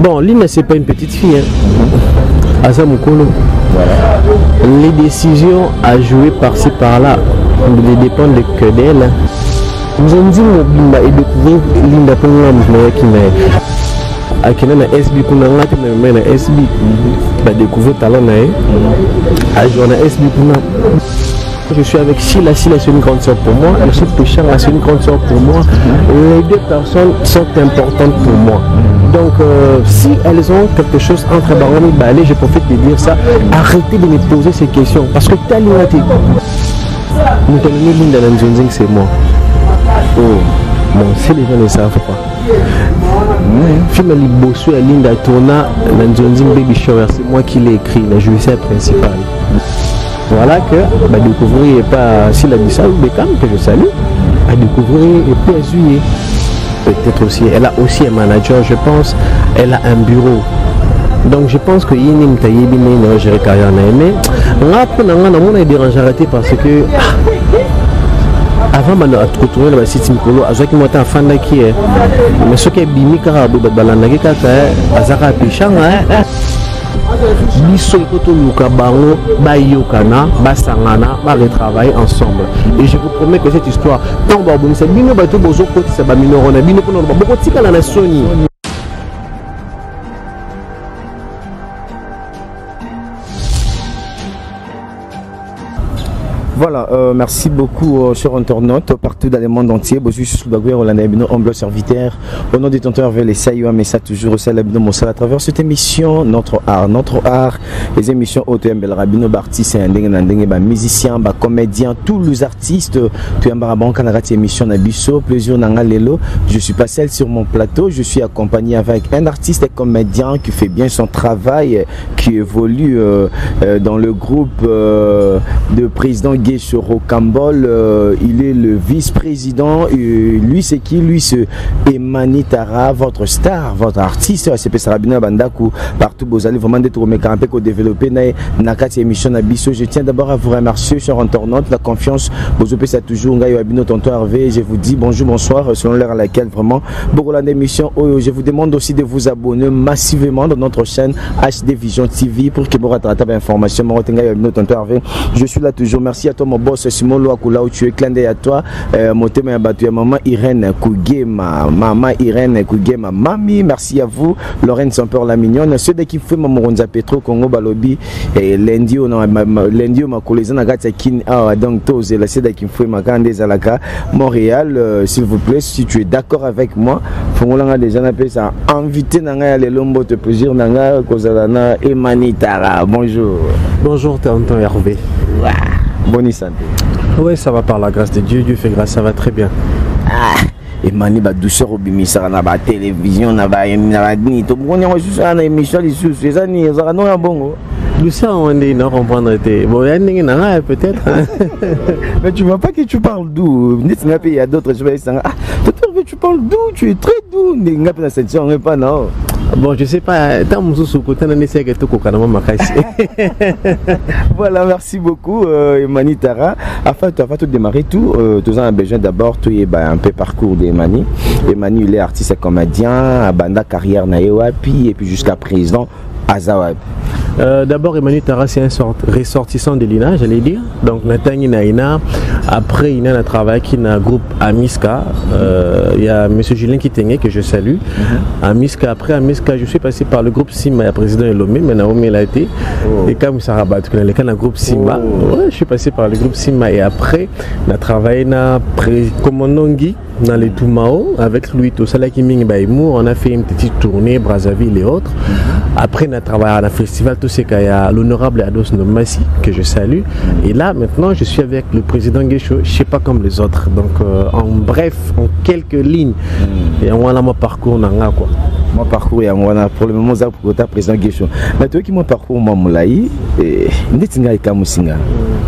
Bon, Lina, c'est pas une petite fille. Hein. Asa Mukolo. Les décisions à jouer par-ci par-là ne dépendent que d'elle. Nous avons dit que découvrir Linda pour nous qui m'a akina na SB kuna ngati na SB ba découvrir talent na a jouer na SB kuna. Je suis avec Sheila, Sheila c'est une grande sœur pour moi, je suis Péchara, c'est une grande sœur pour moi. Les deux personnes sont importantes pour moi. Donc si elles ont quelque chose entre Baroni et Balé, je profite de dire ça, arrêtez de me poser ces questions parce que t'as l'unité. Nous tenons Linda Nanzonzing, c'est moi. Oh, bon, si les gens ne savent pas. Film Libosso et Linda Tourna Nanzonzing Baby Shower, c'est moi qui l'ai écrit, le jouisseur principal. Voilà que bah, découvrir pas si la Bissau Beckham que je salue à découvrir et puis à juillet. Peut-être aussi, elle a aussi un manager, je pense, elle a un bureau. Donc je pense que Yinim Taïbi n'est pas carrière mais on a dérangé arrêté parce que avant de retrouver le site Mikolo, à ce qui m'a fait un qui est mais ce qui est bimi carabou balanaki kata azaka pichanga biso ekotoluka bango bayokana basangana baretravailler ensemble et je vous promets que cette histoire tant babomisa bino bato bozokotisa baminoro na bino mpona bokotikala na soni. Voilà, merci beaucoup, chers internautes, partout dans le monde entier. Je suis humble serviteur. Au nom des tonteurs vers les Saïwa, mais ça toujours au Salabino Mossala à travers cette émission, notre art, les émissions OTM, Rabino Bartis, musiciens, comédiens, tous les artistes, tu es émission Nabiso, plaisir Nangalelo. Je suis pas seul sur mon plateau, je suis accompagné avec un artiste et comédien qui fait bien son travail, qui évolue dans le groupe de président Guéchoro Kambol, il est le vice-président. Lui, c'est qui? Lui, c'est Emani Tara, votre star, votre artiste. C'est Sarabina Bandaku. Partout, vous allez vraiment être mécampé pour développer Nakati émission Nabiso. Je tiens d'abord à vous remercier, chers internautes, la confiance. Vous avez ça toujours. Abino Tonton Hervé. Je vous dis bonjour, bonsoir, selon l'heure à laquelle vraiment. Pour l'émission, je vous demande aussi de vous abonner massivement dans notre chaîne HD Vision TV pour que vous rattrapez l'information. Je suis là toujours. Merci à toi mon boss Simon Loakula où tu es clin d'œil à toi mon thème à battu maman Irène Kougema mami merci à vous Lorraine Sampeur la mignonne ceux qui font Moronza Petro Congo Balobi et lundi on ma collègue na gata kin donc tous la ceux qui font ma grande Zalaka Montréal s'il vous plaît si tu es d'accord avec moi fongolanga déjà na pesa invité nanga les lombo te plaisir nanga kozalana Emani Tara bonjour tonton Hervé. Bonne santé. Oui, ça va par la grâce de Dieu. Dieu fait grâce, ça va très bien. Et mani ba douceur au bimisa na ba télévision na ba ni to bonyo juste na émission les sous les années ça non un bon. Douceur on dit non comprendre était. Bon, il y en a peut-être. Mais tu vois pas que tu parles doux. Il y a d'autres choses ça. Tu parles doux, tu es très doux. N'est pas cette chanson pas non. Bon, je sais pas, tant voilà, merci beaucoup, Emani Tara. Afin de démarrer tout, tu as besoin d'abord, tu es un peu parcours d'Emani. Emani, il est artiste et comédien, banda carrière naïwa, puis et puis jusqu'à présent, Azawab. D'abord, Emani Tara, c'est un ressortissant de l'INA, j'allais dire. Donc, Nathalie Naïna. Après, il y a un travail qui est un groupe Amiska. Il y a M. Julien Kitenge que je salue. Amiska, après Amiska, je suis passé par le groupe Sima, le président Elomé, mais Naomi l'a été. Et comme ça rabat, le groupe Sima. Ouais, je suis passé par le groupe Sima. Et après, on a travaillé dans Komondongi, dans les Toumao, avec Louis Tossalaki Ming Baïmour. On a fait une petite tournée, Brazzaville et autres. Après, on a travaillé à un festival. C'est qu'il y a l'honorable Ados Nomassi que je salue et là maintenant je suis avec le président Guécho, je sais pas comme les autres donc en bref en quelques lignes et on a mon parcours nanga quoi. Mon parcours et on a pour le moment ça pour ta président Guécho mais toi qui mon parcours mamulaï et netinga et kamusinga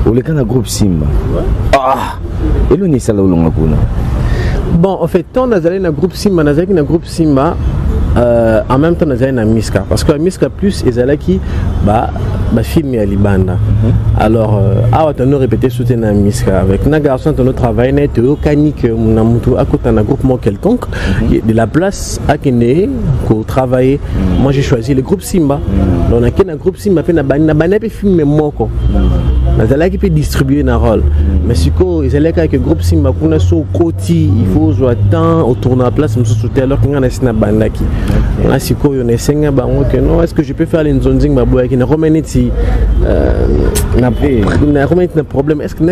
ou le kana groupe Simba et l'on est ça là où l'on a bon en fait on a allé dans groupe Simba en même temps nous avons un Miska parce que Miska plus ils allaient qui bah film à Libanda. Alors on a répété soutenir Miska avec un garçon de notre travail net au canique mon amour à côté d'un groupement quelconque de la place à Kene pour travailler. Moi j'ai choisi le groupe Simba. On a un groupe Simba fait na peut filmer moko. Ils allaient qui peut distribuer un rôle. Mais si ils allaient avec le groupe Simba qu'on a sur côté il faut jouer temps au tourner à place nous soutenir alors qu'on a na banda qui. Là si on est singa bah non est-ce que je peux faire les zonzing ma boy qui na remettre n'a pas problème. Est-ce que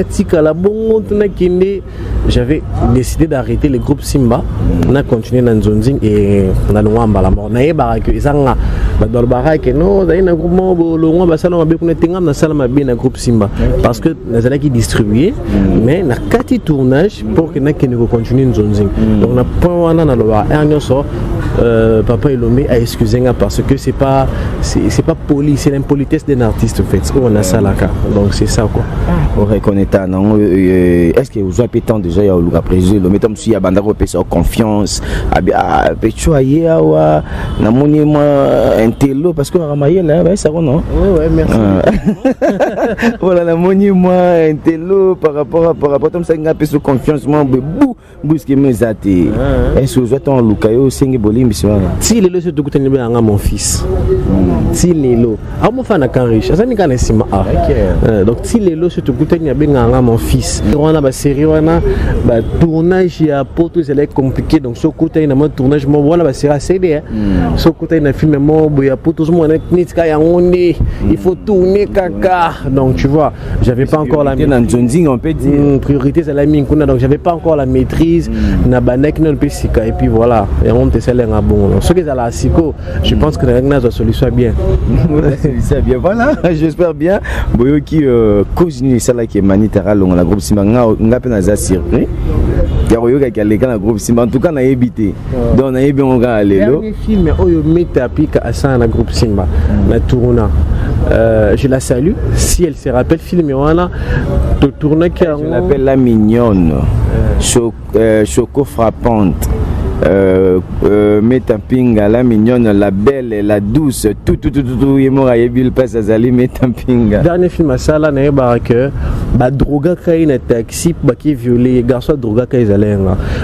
j'avais décidé d'arrêter le groupe Simba, on a continué dans Zonzing et on a noué à la mort. Naïe barak, ils ont dans le barak non, d'ailleurs un groupement le roi va salon avec on est dans salle ma bien un groupe Simba parce que nous allons qui distribuer, mais na quatre tournages pour que nous continuions Zonzing. Donc on a point on a dans le bar Papa Elomé a excusé parce que c'est pas poli, c'est l'impolitesse d'un artiste en fait. On a ça là donc c'est ça quoi. On reconnaît non est-ce que vous avez tant déjà il y a le président le mettons si il y a banda repérer confiance à choyer à na moni moi intello parce que ramayer là ça non. Ouais merci. Voilà la moni moi intello par rapport comme ça il a peu confiance moi bousque mes athées. Est-ce que vous êtes en lukayo singi boli si les lots se tout tenir bien mon fils si les lots à mon fan à Canriche ça n'est qu'un estime donc si les lots se tout tenir bien mon fils on a ma série on a tournage à Porto c'est compliqué donc ce côté il y a un tournage moi voilà c'est assez bien ce côté il y a un film moi il y a Porto moi il faut tourner caca donc tu vois j'avais pas encore la priorité c'est la mine donc j'avais pas encore la maîtrise na banek non pesika et puis voilà et on te sait bon ce qui est à la Siko je pense que la solution est bien voilà j'espère bien boyo qui cousine ça là qui est manitara long la groupe Simba nga pe na za surpris ya koyo ka les gars na groupe Simba en tout cas na évité donc na bien on ga lelo film oyo meta pika asa na groupe Simba na tourna je la salue si elle se rappelle film wana to tourner qui je l'appelle la mignonne choco frappante Metampinga, la mignonne, la belle, la douce, tout, il m'a dit passe à Zali Metampinga. Dernier film à ça, là, n'est pas que droga qui est taxi, qui est violé, garçon droga qui est allé.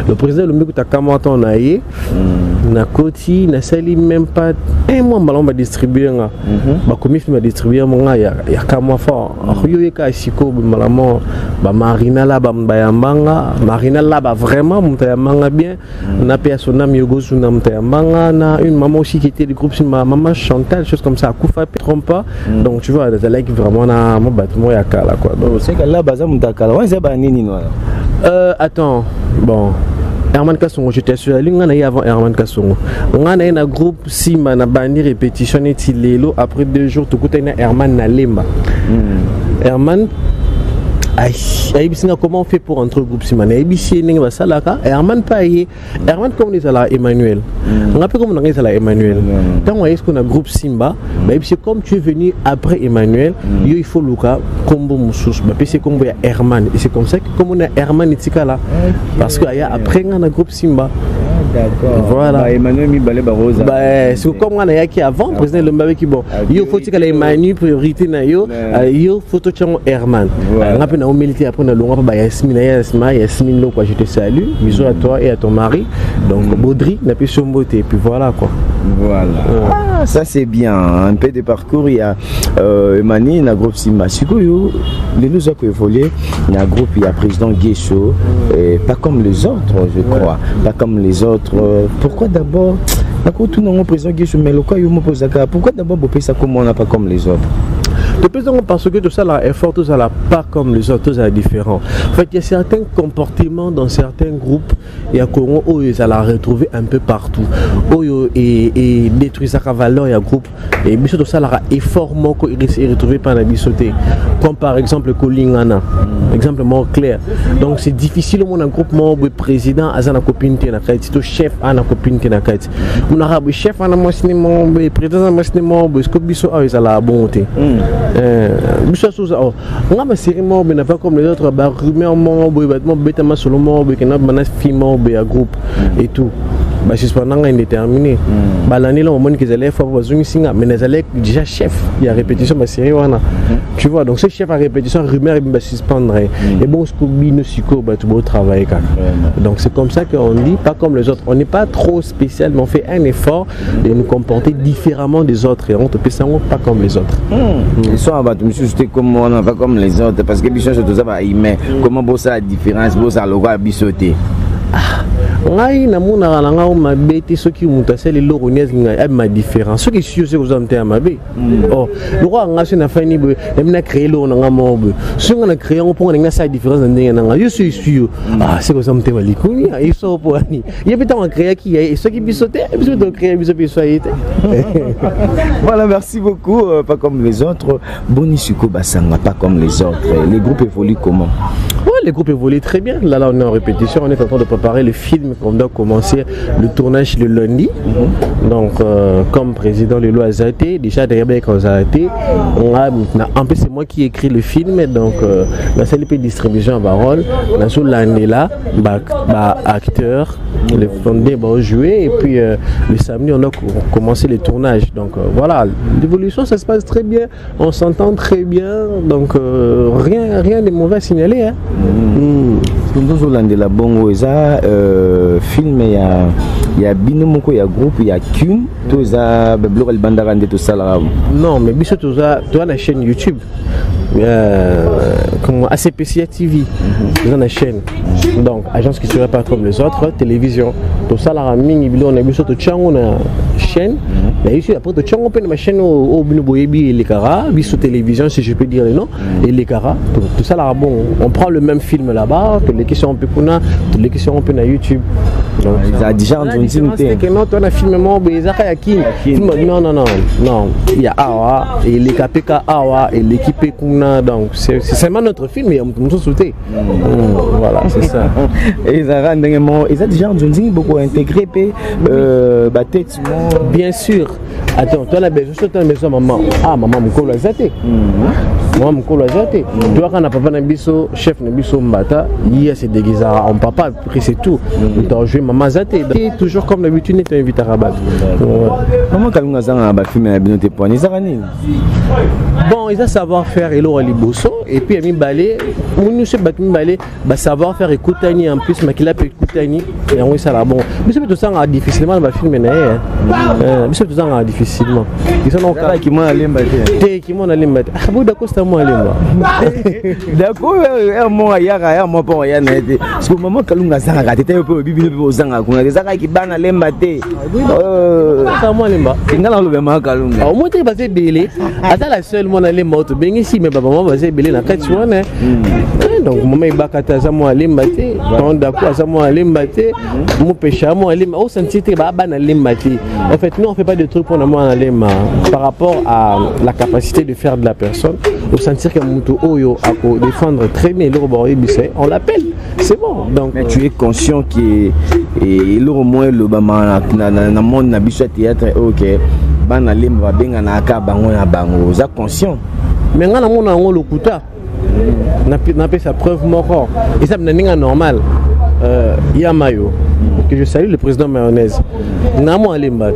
Le président le mec t'a commenté en aïe, na koti, na sali même pas un mois ballon va distribuer nga. Ba comme film va distribuer mon gars, il y a qu'à moi fort. Yo yeka siko malamo, ba Marina là, ba Bayambanga, Marina là, ba vraiment mon tayamanga bien. À son âme Yogo Manga, na une maman aussi qui était du groupe ma maman Chantal, chose comme ça, Koufa trompe pas. Donc tu vois, des élèves vraiment na mon bâtiment ya kala quoi. Donc c'est que là baza mutakala, ouais c'est ba nini noir. Attends, bon. Herman Kassongo, j'étais sur la ligne, on a eu avant Herman Kassongo. On a eu un groupe Simba, na bandi répétition et Tilelo. Après 2 jours, tout côté na Herman na Lemba. Herman. Comment on fait pour entrer au groupe Simane? Herman Paye, Herman comme on est à la Emmanuel. On a comme on est à la Emmanuel. Quand on est qu'on a groupe Simba, c'est comme tu es venu après Emmanuel, il faut le cas combo Moussous. C'est comme il y a Herman. Et c'est comme ça que comme on a Herman et Tikala. Parce qu'après on a groupe Simba. D'accord. Voilà. Emmanuel Mibalé Barosa. C'est comme on a qui avant, président le Mbavé qui bon. Il faut que les Manu priorité na yo, il faut que tu Herman. On a milité après on a long pas Yasmine lo quoi je te salue. Bisous à toi et à ton mari. Donc Baudry n'a plus son beauté et puis voilà quoi. Voilà. Ah, ça c'est bien. Un peu de parcours il y a Emmanuel na groupe Simba. Siko yo les nous a évolué. Il y a groupe il y a président Guécho pas comme les autres je crois. Pas comme les autres. Pourquoi d'abord pourquoi d'abord ça comme on n'a pas comme les autres? Parce que tout ça là est fort, tout ça là pas comme les autres, tout ça est différent. En fait, il y a certains comportements dans certains groupes et à Congo où ils allaient retrouver un peu partout. Où et détruire sa valeur et un groupe et bien sûr tout ça là est fort moins qu'ils retrouver par la bisoté. Comme par exemple Kolingana, exemple moins clair. Donc c'est difficile mon groupe membre président à sa copine na kait, tout chef à na copine na kait. On a chef à na machine membre président na machine membre, est-ce que biso a ils allaient bonté. On a ma série mort, mais pas comme les autres, rumeur mort, bêtement solo mort, qui n'a pas film mort, groupe et tout. bah suspendant indéterminé l'année là au moment qu'ils allaient faire mais ils allaient déjà chef il y a répétition ma série tu vois donc ce chef à répétition rumeur il va suspendre et bon ce que psycho bah tu dois travailler donc c'est comme ça qu'on dit pas comme les autres on n'est pas trop spécial mais on fait un effort de nous comporter différemment des autres et on te peut pas comme les autres ils sont à battre monsieur c'était comme on pas comme les autres parce que bichon c'est tout ça mais comment bosser la différence bosser le roi bisoté ngai na mona nga o mabete soki muta sele loronies nga ma différence soki si je vous amte mabe oh le roi nga se na fani be na créer lo nga mobe so nga na créer on pona nga sa différence ndenge nga je suis sûr c'est que ça me tellement likuni il so po ani il peut en créer qui et soki bisoté bisoté créer bisoté soyete voilà merci beaucoup pas comme les autres Bonisuko Basanga pas comme les autres les groupes évoluent comment? Ouais, les groupes évoluent très bien. Là, on est en répétition. On est en train de préparer le film. On doit commencer le tournage le lundi. Donc, comme président Lelo Azaté, déjà derrière Azaté, en plus c'est moi qui écris le film. Donc, la CLP distribution à Barol, la sous l'année là, acteur, les fondés vont jouer et puis le samedi on a commencé le tournage. Donc voilà, l'évolution ça se passe très bien. On s'entend très bien. Donc rien de mauvais à signaler. Hein. Dans la bongo eza film il y a binomoko il y a groupe il y a Kun tout ça blog bandara de tout ça là non mais biso tout ça toi la chaîne YouTube comme ACPCA TV dans la chaîne donc agence qui serait pas comme les autres télévision tout ça là mingi bilo on a biso tout chango na chaîne mais ici après tout chango pe na chaîne au binoboyebi et les cara biso télévision si je peux dire non et les cara tout ça là bon on prend le même film là-bas que les questions on peut kuna toutes les questions on peut na YouTube donc ça déjà entendu que non toi na film mo bezaka ya kin non il y a awa et les KPK awa et l'équipe kuna donc c'est seulement notre film et on se sauter voilà c'est ça et ça rend ils ont déjà entendu beaucoup intégré bien sûr attends toi la besoin sur ta maison maman maman mukolo azate maman mukolo azate toi quand papa na biso chef na biso mbata il se déguisé en papa après c'est tout tu as joué maman azate toujours comme d'habitude tu invité à Rabat maman kalunga zanga ba film na binote poani zarani bon ils a savoir faire elo aliboso et puis ami balé nous se bat balé ba savoir faire écoutani en plus makila peut écoutani et on ça là bon mais c'est tout ça difficilement ba film na mais c'est tout ça difficilement ils sont encore qui moi aller mbaté qui moi aller mbaté bon d'accord c'est moi aller d'accord moi yara moi pour ya na été parce que maman kalunga zanga tete peu bibi peu zanga kuna zanga ki bana lembaté ça moi lemba ngala lo bema kalunga au moins tu vas belé ata la seule moi aller moto ben ici mais papa moi va belé na kati wana donc maman ibakata za moi lembaté donc d'accord za moi lembaté mon pécha moi lemba au sentir ba bana lembaté en fait nous on fait pas de trucs pour moi aller par rapport à la capacité de faire de la personne au sentir que muto oyo a défendre très bien le robori bise on l'appelle c'est bon donc mais tu es conscient que et le moins le bama na monde na biso théâtre OK bana lemba benga na ka bango na bango za conscient mais ngana mona ngo lokuta na pe sa preuve moko et ça n'est normal Yamayo que je salue le président mayonnaise namo alemba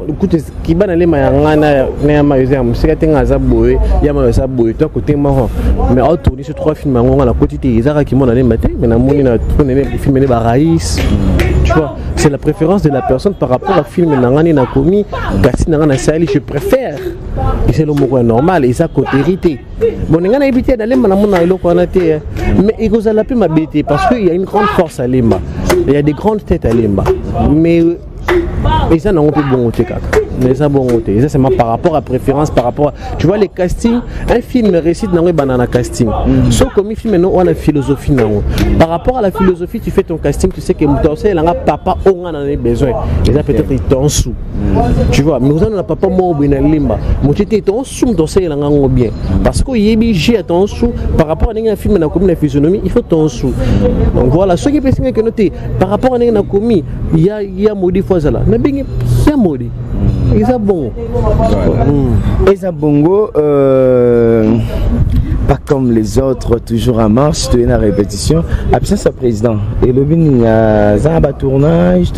écoute qui bana lema ya ngana na Yamayo za musika tenga za boye Yamayo za boye to côté marron mais au tourner sur 3 films ngona la quantité izaka qui mona lemba te mais na moni na tourner film ba raïs tu vois c'est la préférence de la personne par rapport au film nangani na komi gati nangana sali je préfère et c'est le mot normal et ça côté bon ngana éviter d'aller na mona eloko na te mais il faut la ma bête parce qu'il y a une grande force à Lemba il y a des grandes têtes à Lemba mais et ça non on peut bon côté mais ça bon côté ça c'est par rapport à préférence par rapport à, tu vois les castings un film récite dans le banana casting sauf comme film non on a philosophie non par rapport à la philosophie tu fais ton casting tu sais que mutasé là papa on en a besoin et ça peut-être il t'en sous tu vois mais on a papa mo bien limba mo tete ton sous mutasé là ngo bien parce que yebi j'ai ton sous par rapport à un film na comme la physionomie il faut ton sous donc voilà ce qui peut signer que noter par rapport à un commis il y a modi fois là mais bien il y a modi et ça bon et ça bongo pas comme les autres, toujours en marche, tu es en répétition. Absence à président. Et le Zamba tournage.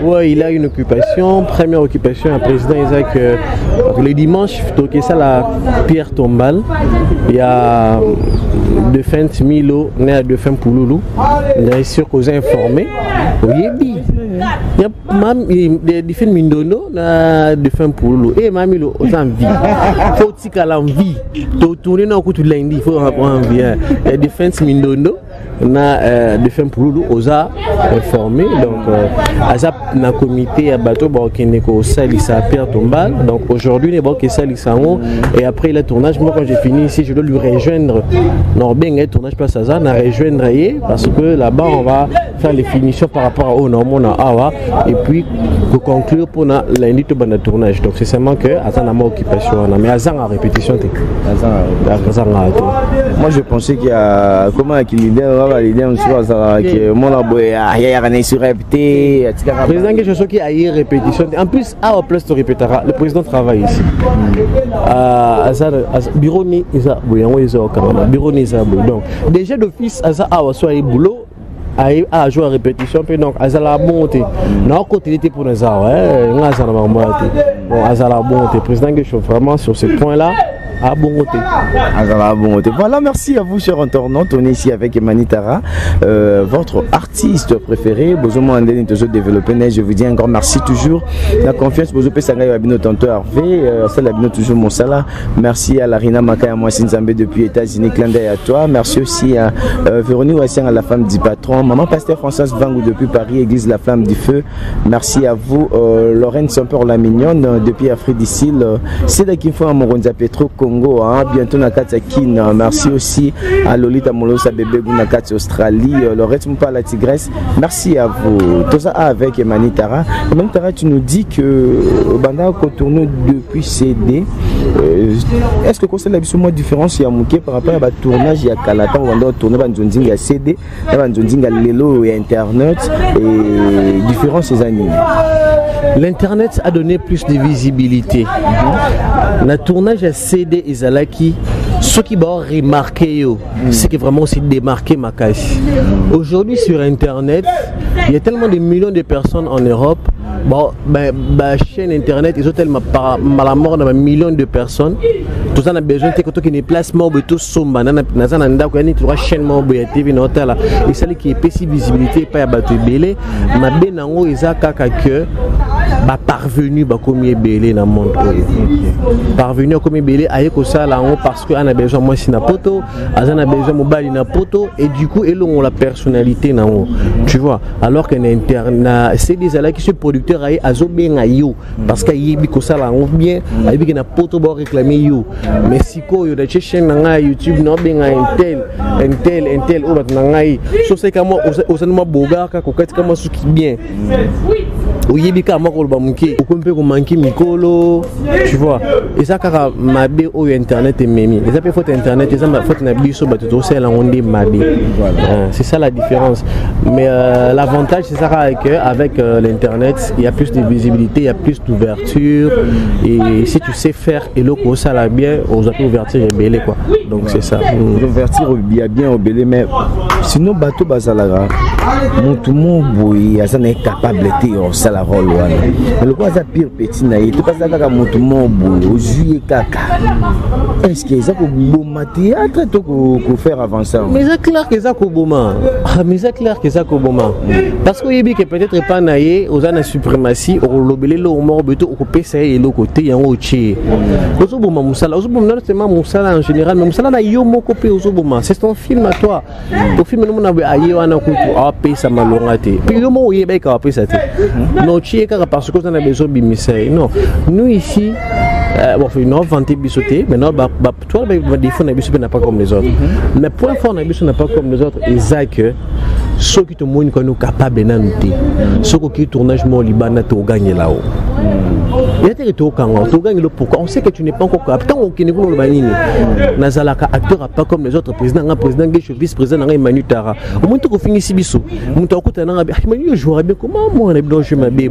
Oui, il a une occupation. Première occupation à président Isaac. Le dimanche, donc ça la pierre tombale. Il y a Defense Milo, né à Defense Pouloulou. Il est sûr qu'on est informé. Il y a même des films Mindono na Defense Pouloulou. Et Mamilo aux envies. Faut que tu l'envie. Tu tournes dans le coup de lundi. Il faut avoir envie. Defense Mindono na Defense Pouloulou aux a informé. Donc, Azap na comité à bateau Borkeneko Salissa Pierre Tombal. Donc aujourd'hui, les Borké Salissango. Et après le tournage, moi quand j'ai fini ici, je dois lui rejoindre. Norbeng et tournage place Azar, na rejoindre parce que là-bas on va faire les finitions par rapport au Normand Awa et puis pour conclure pour la lundi tout le tournage. Donc c'est seulement que Azar n'a pas occupation, mais Azar en répétition. Moi je pensais qu'il y a comment l'idée on soit Azar que mon aboya il y a rien sur répéter. Président quelque chose qui a eu répétition. En plus à plus tu répéteras. Le président travaille ici. Azar bureau ni isa boyango isa okanga bureau ni isa donc déjà d'office Azar a soit boulot à jouer à répétition puis donc Azar la bonté na continuité pour nous Azar Azar na bonté bon Azar la bonté président quelque chose vraiment sur ce point là. À bon côté. Voilà, merci à vous, chers internautes. On est ici avec Emanitara, votre artiste préféré. Bozomo Andeni toujours développé. Je vous dis encore merci toujours. La confiance, Bozope Sangay Abino Tanto Hervé, Sala Abino toujours mon sala. Merci à Larina Makaya Moisine Zambé depuis États-Unis. Clin d'œil à toi. Merci aussi à Véronique Wassian, à la femme du patron. Maman Pasteur Françoise Vangou depuis Paris, Église La Flamme du Feu. Merci à vous, Lorraine Sampeur la Mignonne depuis Afrique du Sud. C'est là qu'il faut un Moronza Petro Congo, hein, bientôt Nakati Kin. Merci aussi à Lolita Molosa bébé Nakati Australie, le rythme par la Tigresse. Merci à vous. Tout ça avec Emanitara. Emanitara, tu nous dis que Banda tourne depuis CD. Est-ce que c'est la différence il y a Mouké par rapport à tournage il y a Kalatan on va tourner il y a CD, il y a Lelo et Internet et différence ces années. L'internet a donné plus de visibilité. Le tournage à CD et Zalaki, ce qui va remarquer, c'est que vraiment c'est démarqué ma caisse. Aujourd'hui sur internet, il y a tellement de millions de personnes en Europe. Bon, ma chaîne internet, ils ont tellement par la mort de millions de personnes. Tout ça, on a besoin de quelqu'un qui ne place pas tout sombre. On a besoin de chaîne TV là. Et celle qui est petite visibilité, pas à battre belé. Ma benango ils a caca que parvenu comme belé dans le monde. Parvenu comme belé aïe que ça là parce qu'on a besoin moi si na poto, on a besoin mobile na poto et du coup ils ont la personnalité na tu vois. Alors que internet c'est des là qui sont producteurs aïe azo bien aïe parce qu'il y a que ça là bien aïe que na poto pour réclamer you. Mais si quoi il y a des chaînes na YouTube non bien intel ou maintenant so c'est comme au moi boga ka kokati comme ce qui bien. Oui, il y a des mikolo, tu vois. Et ça, quand mabe au internet est mimi. Et ça peut faire internet, et ça faut que nabiso bateau c'est la onde mabe. C'est ça la différence. Mais l'avantage c'est ça qu'avec l'internet, il y a plus de visibilité, il y a plus d'ouverture. Et si tu sais faire et le coup ça la bien, aux ouverture est belé quoi. Donc c'est ça. L'ouverture il y a bien au belé, mais sinon bateau bazalaga, tout le monde ça n'est capable de ça la rôle mais le quoi ça pire petit naïe tu passes à moto mon boulot juillet caca est-ce que ça peut bon théâtre tout faire avancer mais c'est clair que ça comment mais c'est clair que ça comment parce que il que peut-être pas naïe aux ana suprématie au lobelé le mort beto au couper ça et le côté en ochi au bouma musala au bouma normalement musala en général mais musala na yo mo copé au bouma c'est ton film à toi au film nous on a aïe on a coutu a payer ça malongate puis yo mo yé ba ka payer ça non, parce que on a besoin de misère. Non, nous ici, bon, il faut vanter bisoté, mais non, toi, des fois, on n'a pas comme les autres. Mais pour une fois, on n'a pas comme les autres, et ça que ceux qui te montrent qu'on est capable de nous dire, ceux qui tournent au Liban, tu gagnes là-haut. Il y a des pourquoi on sait que tu n'es pas encore capable. Tant qu'on est le banini, Nazalaka acteur a pas comme les autres présidents, un président vice-président, un Manu Tara. Au moins, tu finis si bisou. Mon temps coûte un je jouerais bien comment moi on est blanc je m'habille.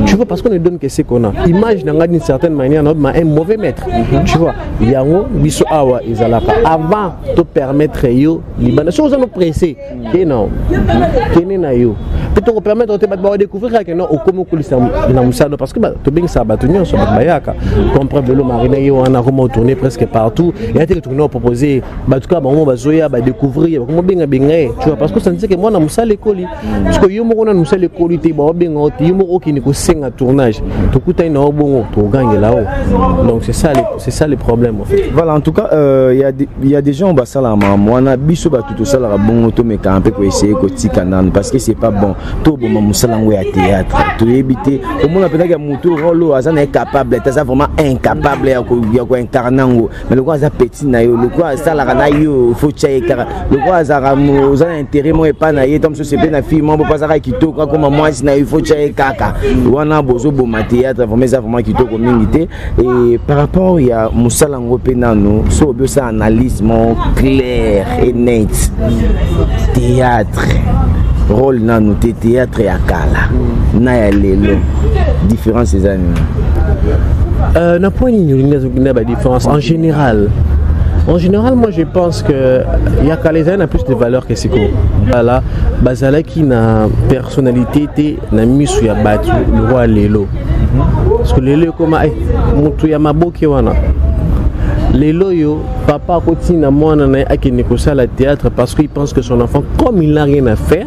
Tu vois parce qu'on ne donne que ce qu'on a. Image d'une certaine manière, on a un mauvais maître. Tu vois, il y a un bisou awa Nazalaka avant de permettre yo, Liban. Si on nous pressé, non, qu'est-ce na yo. Peut-être permettre de découvrir que non au comme parce que tu bien ça batunion sur Bayaka comprend vélo marine on a comment tourner presque partout et a tourner proposer en tout cas on va zoya va découvrir comment bien tu vois parce que ça dit que moi na musala l'école parce que yo mo na musala l'école te ba bien yo mo qui ne ko senga tournage to kuta na bon to gagne là-haut donc c'est ça les problèmes en fait. Voilà en tout cas il y a des gens ba sala moi na biso ba tout ça la bon to me camper ko essayer ko tikanan parce que c'est pas bon to bon musala ngwe à théâtre to éviter au moins peut-être que moto rolo azana est capable t'as vraiment incapable ya ko incarner mais le quoi ça petit na yo le quoi ça la na yo faut changer le quoi ça aux intérêt moi pas na yo comme c'est bien na fille moi pas ça qui to comme moi si na il faut changer kaka wana bozo bo théâtre vraiment ça vraiment qui to communauté et par rapport il y a musala ngo penano so bio ça analyse clair et net théâtre rôle na nous théâtre ya kala na ya lelo différence ces années na point de différence en général moi je pense que Yakalezaï a plus de valeur que Siko. Voilà, Bazala qui n'a personnalité n'a mis sur Yabatu le roi Lelo. Parce que Lelo comme Moutou Yamabo qui wana. Lelo yo papa continue à moi à qui négocie la théâtre parce qu'il pense que son enfant comme il n'a rien à faire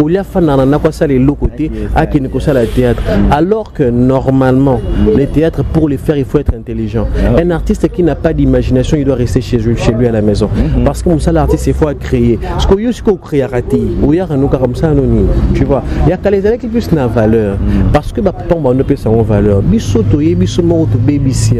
ou il a fait n'a quoi ça les l'autre côté à qui négocie la théâtre alors que normalement les théâtres pour les faire il faut être intelligent. Un artiste qui n'a pas d'imagination il doit rester chez lui à la maison parce que ça l'artiste il faut créer ce que yo créer raté ou il y a un comme ça anonyme tu vois il y a les années qui plus na valeur parce que papa on ne peut sa valeur bisoto ye bisomo to baby si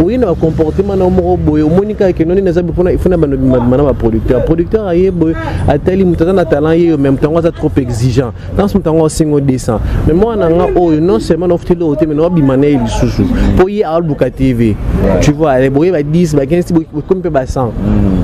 oui no comportement na mo boy monika ke noni nazabi pona ifuna bana producteur aye boy ateli mutana talent ye même temps ça trop exigeant dans ce temps on singo descend mais moi nanga oh non seulement ofti le hotel mais no bimane il susu pour y al buka TV tu vois les boy va 10 va 15 comme peu bassan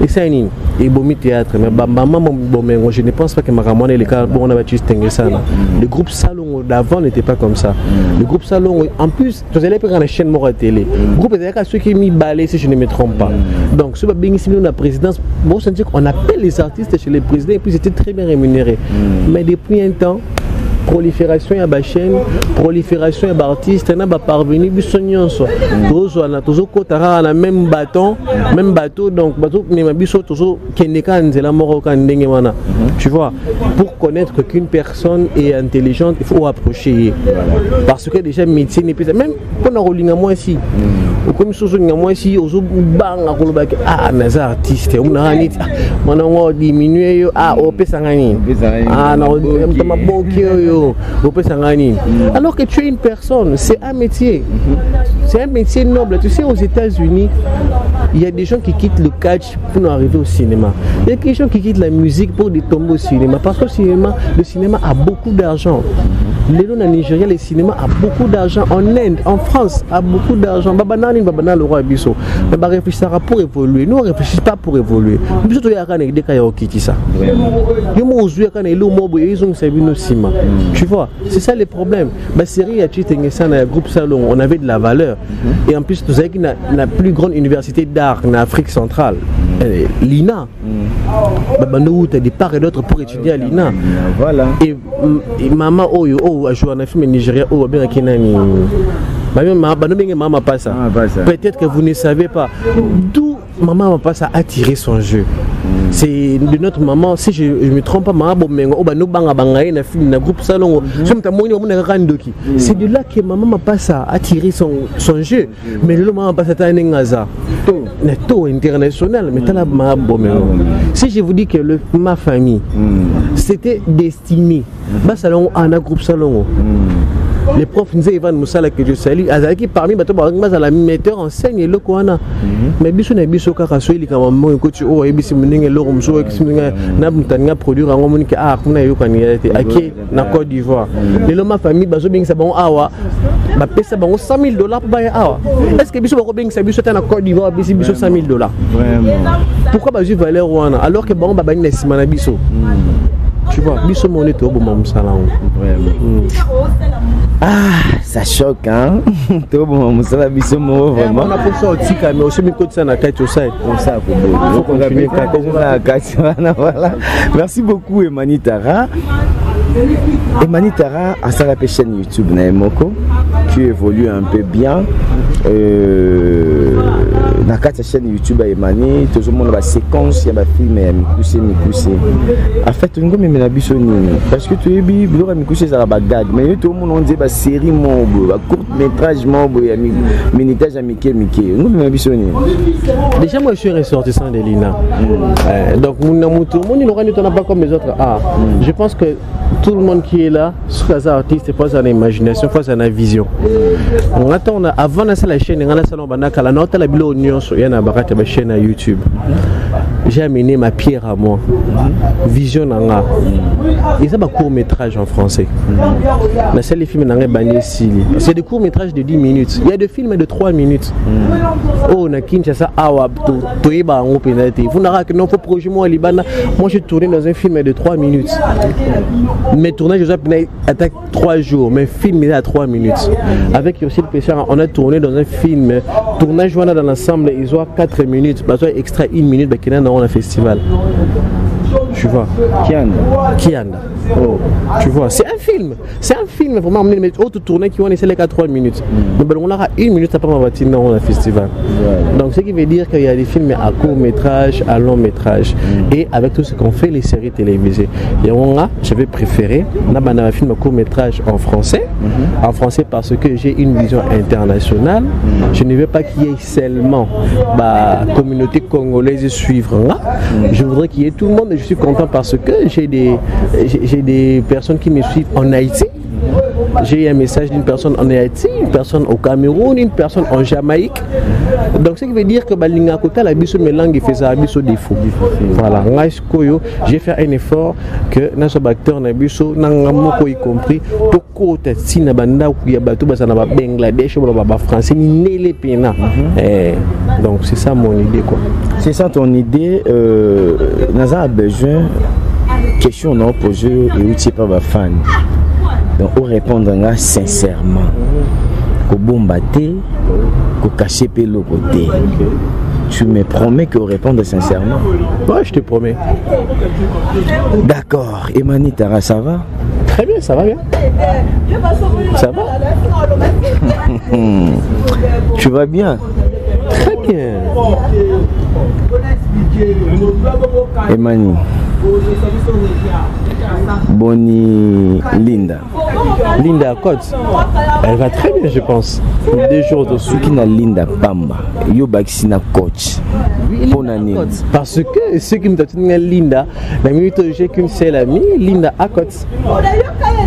et ça ni et bomi théâtre mais maman bon mais je ne pense pas que maramone les cas bon on va juste tenir ça le groupe salon d'avant n'était pas comme ça le groupe salon en plus vous allez prendre la chaîne Mora télé groupe ceux qui mis balai si je ne me trompe pas donc ce bien ici la présidence bon ça dit qu'on appelle les artistes chez les présidents et puis c'était très bien rémunéré mais depuis un temps prolifération ya ba chaîne prolifération ya ba artiste na ba parvenu bisonyon so tozo na tozo kotara na même bateau donc bateau mais ma biso tozo keneka nzela moko ka ndenge wana tu vois pour connaître qu'une personne est intelligente il faut approcher parce que déjà métier n'est pas même pour na rolinga moi ici comme soso nga moi ici ozo banga koloba ke naza artiste on na nit mana ngo diminuer yo o pesa ngani na mtama bokio yo alors que tu es une personne, c'est un métier. C'est un métier noble. Tu sais, aux États-Unis, il y a des gens qui quittent le catch pour arriver au cinéma. Il y a des gens qui quittent la musique pour tomber au cinéma. Parce que le cinéma a beaucoup d'argent. Le Nigeria, le cinéma a beaucoup d'argent. En Inde, en France, a beaucoup d'argent. Babana le roi Bisso. Mais on réfléchira pour évoluer. Nous, on ne réfléchit pas pour évoluer. Bisso, il y a des gens qui ça. Tu vois, c'est ça les problèmes. Ma série a un groupe salon, on avait de la valeur. Et en plus, vous savez qu'il y a la plus grande université d'art en Afrique centrale, l'INA. Tu as des parts et d'autres pour étudier à l'INA. Voilà. Et maman, a joué en film Nigeria, bien Kenani. Peut-être que vous ne savez pas d'où maman passe à attirer son jeu. C'est de notre maman, si je ne me trompe pas, c'est de là que maman passe à attirer son jeu. Mais le maman passe à un hasard. Taux international, mais si je vous dis que ma famille, c'était destiné, un groupe salon. Les profs nous Ivan Moussala que je salue, Azaki parmi la metteur en scène et le Kouana. Mais biso na biso kaka so ili kama mo ko tu o ebisi muninga loro mso ko siminga na mutanga produire ngo munike kuna yo kaniyate ake na Côte d'Ivoire. Le ma famille bazo bingisa bon awa ba pesa bango $100,000 pour baya awa. Est-ce que biso ba ko bengisa biso ta na Côte d'Ivoire biso $100,000? Vraiment. Pourquoi ba ju valeur wana alors que bango ba bani na sima na biso? Tu vois, biso monnaie to bon musala. Vraiment. Ah, ça choque hein. To bon musala biso mo vraiment. On a pour ça aussi quand mais aussi mi côté ça na kati au site comme ça faut continuer voilà. Merci beaucoup Emani Tara. Emani Tara a sa chaîne YouTube na Moko qui évolue un peu bien. Dans la chaîne YouTube à Emani, tout le monde a séquence, il y a des films, Mikoussé. En fait, on me la parce que tu es bible, Mikoussé ça la gag, mais tout le monde dit série court métrage minitage à Mickey. On me la déjà moi je suis ressortissant de l'INA. Donc mon il n'a pas comme les autres. Je pense que tout le monde qui est là, soit un artiste, face à l'imagination, face à la vision. On attend avant la chaîne, on a salon banaka la note la bilo sur yana bakata ba chaîne YouTube. J'ai amené ma pierre à moi. Vision nanga. Et ça ba court-métrage en français. La seule film nanga bani sili. C'est des courts-métrages de 10 minutes. Il y a des films de 3 minutes. Oh na Kinshasa awa to eba ngo penalty. Vous n'aurez que non faut projet moi Libana. Moi j'ai tourné dans un film de 3 minutes. Mes tournages attaquent 3 jours, mais film est à 3 minutes. Avec aussi le Péchard, on a tourné dans un film. Tournage voilà dans l'ensemble, ils ont 4 minutes. Bah, extra 1 minute, bah, qu'il y a dans un festival. Tu vois. Kianda. Oh. Tu vois, c'est un film. C'est un film vraiment. Mais autre tournée qui vont essayer les 3 minutes. Mais on aura 1 minute après ma bâtine dans un festival. Donc ce qui veut dire qu'il y a des films à court métrage, à long métrage. Et avec tout ce qu'on fait, les séries télévisées. Et on a, j'avais préféré, on a un film à court métrage en français. En français parce que j'ai une vision internationale. Je ne veux pas qu'il y ait seulement la communauté congolaise suivre. Je voudrais qu'il y ait tout le monde. Je suis content parce que j'ai des personnes qui me suivent en Haïti. J'ai un message d'une personne en Haïti, une personne au Cameroun, une personne en Jamaïque. Donc ce qui veut dire que Balinga Kota la biso mélange fait ça biso défaut. Voilà, j'ai fait un effort que notre acteur na biso nangamoko y compris pour côté si na banda ku ya bato basa na Bangladesh ou ba français ni les pena. Donc c'est ça mon idée quoi. C'est ça ton idée Naza a besoin question non posée et où tu pas ba fan. Donc on répondre sincèrement. Ko bombaté, ko cacher pe le côté. Tu me promets que répondre sincèrement. Ouais, je te promets. D'accord. Emani Tara, ça va? Très bien, ça va bien. Ça va? Tu vas bien? Très bien. Emani. Boni Linda. Linda Côte. Elle va très bien, je pense. 2 jours de ce qui n'a Linda Pamba. Yo Baxina coach. Parce que ceux qui me donnent Linda, la minute où j'ai qu'une seule amie, Linda à côte.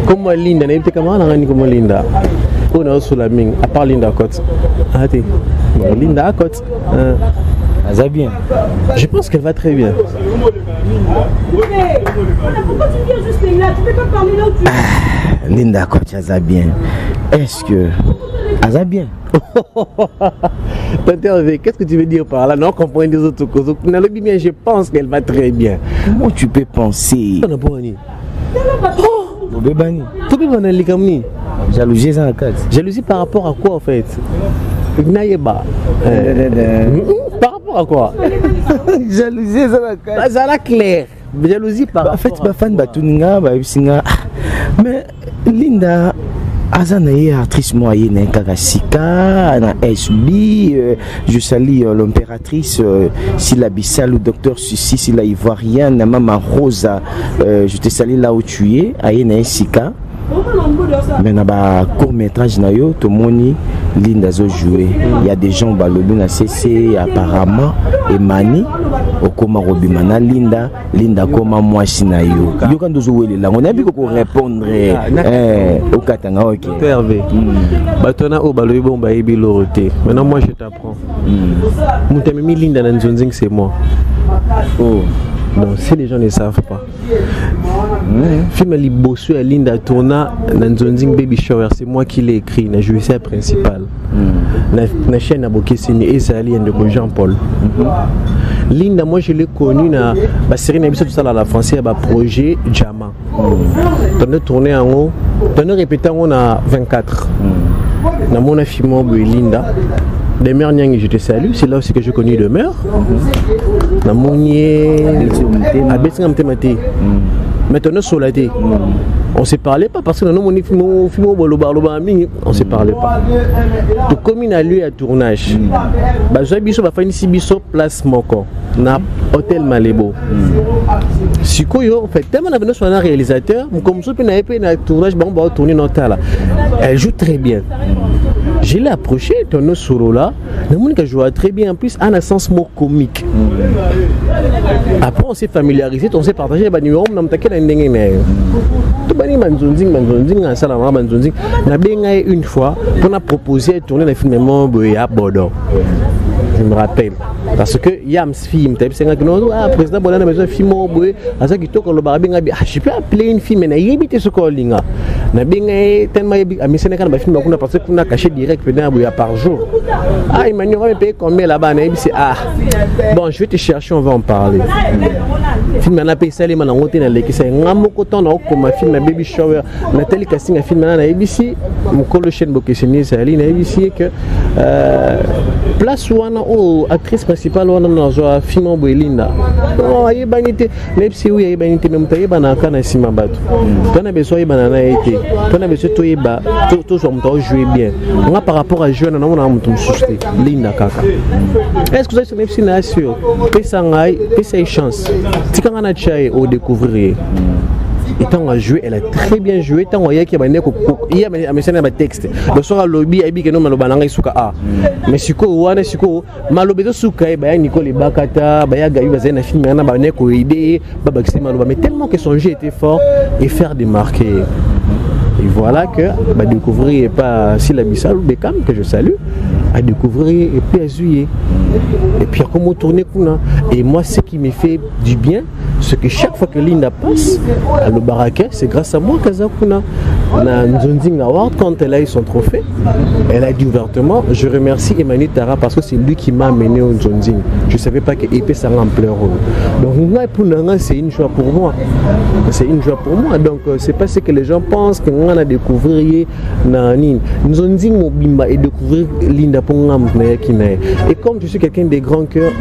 Comment Linda, n'est-ce pas comment Linda? On a sur la mine, à part Linda Côte. Linda à côte. Elle va bien. Je pense qu'elle va très bien. Linda Côte, elle va bien. Est-ce que elle va bien? Qu'est-ce que tu veux dire par là? Non, comprendre des autres causes. Je pense qu'elle va très bien. Comment tu peux penser? Jalousie, ça jalousie par rapport à quoi en fait? Par rapport à quoi? Jalousie, ça la clair. Jalousie par rapport à quoi? En fait, ma fan Batuninga, mais Linda. Azana est actrice moyenne, Kagasika, na SB, je salue l'impératrice, Silla Bissal, le docteur Susi, Silla Ivoirienne, Maman Rosa, je te salue là où tu es, Ayena Sika. Mais na ba court métrage na yo to moni Linda zo jouer. Il y a des gens balobi na CC apparemment Emani okoma robimana Linda koma mwasi na yo. Yo quand zo wele la on a bi ko répondre au katanga OK. Hervé. Batona o balobi bon ba yebi loroté. Maintenant moi je t'apprends. Mutami Linda na nzonzing c'est moi. Oh. Donc si les gens ne savent pas, film Libosu et Linda Tourna Nanzonzing Baby Shower, c'est moi qui l'ai écrit, na joué ça principal. Na chaîne Abokesini et ça de Jean-Paul. Linda, moi je l'ai connu na la série Nabiso tout ça la français ba projet Jama. On a tourné en haut, on a répété en haut na 24. Na mon film Linda. Les mères Nyang, je te salue, c'est là aussi que je connais de mère. Na Mounier, à Betsingam Temate. Maintenant, Solaté. On ne se parlait pas parce que nous, on ne se parlait pas. Tout comme il a lieu à tournage, je vais faire une place Moko, na hôtel Malébo. Si en fait, tellement on a un réalisateur, comme ça, on a un tournage, on va tourner notre là. Elle joue très bien. Je l'ai approché, ton solo là, elle joue très bien en plus, en un sens mot comique. Après, on s'est familiarisé, on s'est partagé les numéros, on a une fois, on a proposé de tourner le film à Bordeaux. Je me rappelle. Parce que Yams film, président Bolana besoin film à ça qui toque le barabinga. Je peux appeler une fille, mais il ce calling. Na bien tellement à Sénégal ba film parce que on a caché direct par jour. Ah il m'a dit on va payer combien là-bas. Ah bon je vais te chercher, on va en parler. Film na payé ça les man en hôtel qui c'est ngamo coton na comme film Baby Shower Nathalie casting un film na ABC mon colo chaîne Bokesini ça ali na ABC que place wana o actrice principale wana na zo film Linda. Oh ayi banité même si oui ayi banité même tayi banaka na sima bato. Kana beso ayi banana été. Kana beso toyi ba to so mto jouer bien. Moi par rapport à jeune na mona mto souster Linda kaka. Est-ce que vous avez même si na sûr pesa ngai pesa une chance. Quand on a tchaï au découvrir, et tant à jouer, elle a très bien joué. Tant qu'il y a il y a un texte. Le soir à lobby, il y a un lobby souka a. Mais si quoi ou si quoi, malobedo souka et bah Nicole Bakata, bah Gaï bazena film, bah neko idée, bah baxi maloba. Mais tellement que son jeu était fort et faire démarquer. Et voilà que bah découvrir pas si la Bissau Beckham que je salue. À découvrir et puis à juillet. Et puis à comment tourner. Et moi, ce qui me fait du bien, c'est que chaque fois que Linda passe à le Baraké, c'est grâce à moi Kazakuna. Na Nzonzing Award, quand elle a eu son trophée, elle a dit ouvertement, je remercie Emmanuel Tara parce que c'est lui qui m'a amené au Nzonzing. Je ne savais pas qu'Épée ça remplit un rôle. Donc c'est une joie pour moi. C'est une joie pour moi. Donc c'est pas ce que les gens pensent qu'on a découvert Nzonzing Mobimba et découvrir Linda. Et comme je suis quelqu'un des grands cœurs,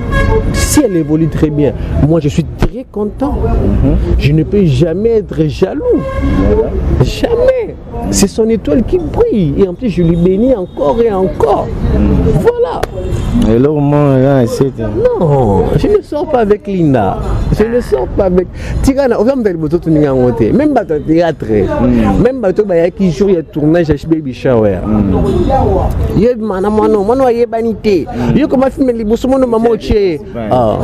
si elle évolue très bien, moi je suis très content. Je ne peux jamais être jaloux. Jamais. C'est son étoile qui brille. Et en plus, je lui bénis encore et encore. Voilà. Et là, au moins, non, je ne sors pas avec Linda. Je ne sors pas avec. Tigana, on va me faire le même bateau théâtre. Même bateau qui joue il y a tournage à Baby Shower. Il y a mano y banité. Il y a comme un film les bosses mono mamoche. Ah,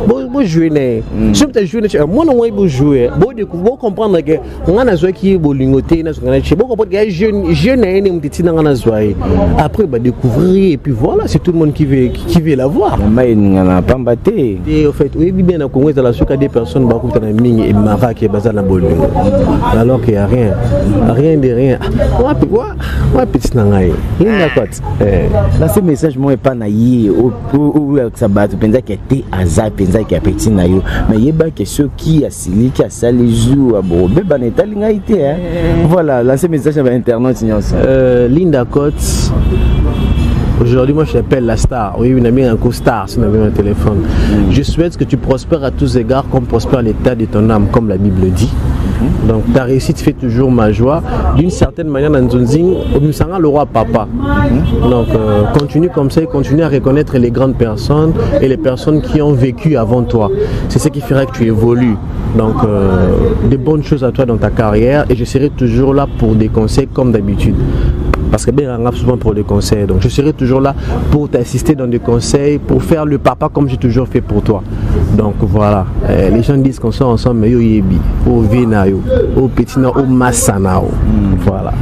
beau jouer. Si tu joues, moi non beau jouer. Beau comprendre que on a joué qui est beau lingoté, na beau comprendre que jeune est né petit dans la zoé. Après bah découvrir et puis voilà, c'est tout le monde qui veut la voir. Mais il n'y en a pas batté. Et au fait, oui bien au Congo, dans la suite des personnes beaucoup dans la mine et Mara qui est basé dans Bolivie. Alors qu'il n'y a rien, rien de rien. Ouais petit nangaï. Il y a quoi? Là ce message moi est pas naïe ou ça bat penza qui était azar penza qui a petit naïo mais il y a que ceux qui a sili qui a sali jou abo beba netalinga été hein. Voilà, là ce message sur internet Linda Coates. Aujourd'hui, moi, je l'appelle la star. Oui, une amie, un co-star, si on avait un téléphone. Je souhaite que tu prospères à tous égards, comme prospère l'état de ton âme, comme la Bible dit. Donc, ta réussite fait toujours ma joie. D'une certaine manière, dans Nzonzing, nous sommes le roi papa. Donc, continue comme ça et continue à reconnaître les grandes personnes et les personnes qui ont vécu avant toi. C'est ce qui fera que tu évolues. Donc, de bonnes choses à toi dans ta carrière et je serai toujours là pour des conseils comme d'habitude. parce que bien souvent pour des conseils. Donc je serai toujours là pour t'assister dans des conseils, pour faire le papa comme j'ai toujours fait pour toi. Donc voilà, les gens disent qu'on sort ensemble, mais yo yebi, au vinayo, au petina, au massanao. Voilà.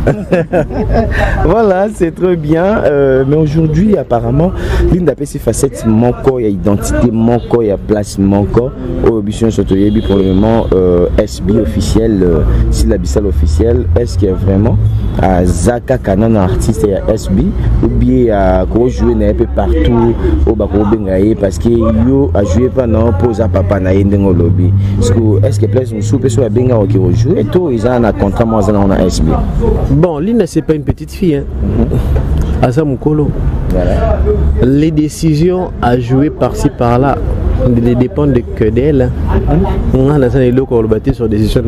Voilà, c'est très bien. Mais aujourd'hui, apparemment, l'une des facettes, mon corps, il y a identité, mon corps, il y a place, mon corps. Au Bichon Sotoyebi, pour le moment, SB officiel, syllabissal officiel, est-ce qu'il y a vraiment à Zaka Kanan artiste et à SB, ou bien à jouer un peu partout au Bako Bengaye, parce que yo a joué pendant pose à papa na yendengo lobby. Est-ce que place une soupe sur la Benga qui rejoue et tout, ils ont un contrat, moi, on a SB. Bon, Lina, c'est pas une petite fille, hein. Asa Mukolo. Voilà. Les décisions à jouer par-ci par-là ne dépendent que d'elle. On a des sur décision.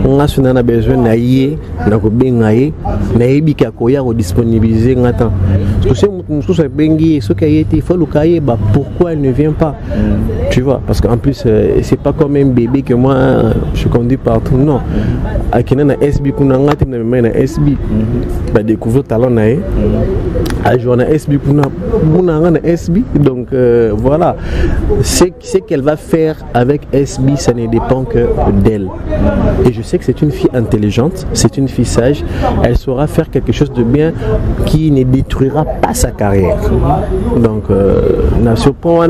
On a besoin d'aller, disponibiliser. Pourquoi elle ne vient pas? Tu vois, parce qu'en plus, c'est pas comme un bébé que moi je conduis partout. Non. SB, découvrir talent. SB, donc voilà, ce qu'elle va faire avec SB, ça ne dépend que d'elle. Et je sais que c'est une fille intelligente, c'est une fille sage, elle saura faire quelque chose de bien qui ne détruira pas sa carrière. Donc sur point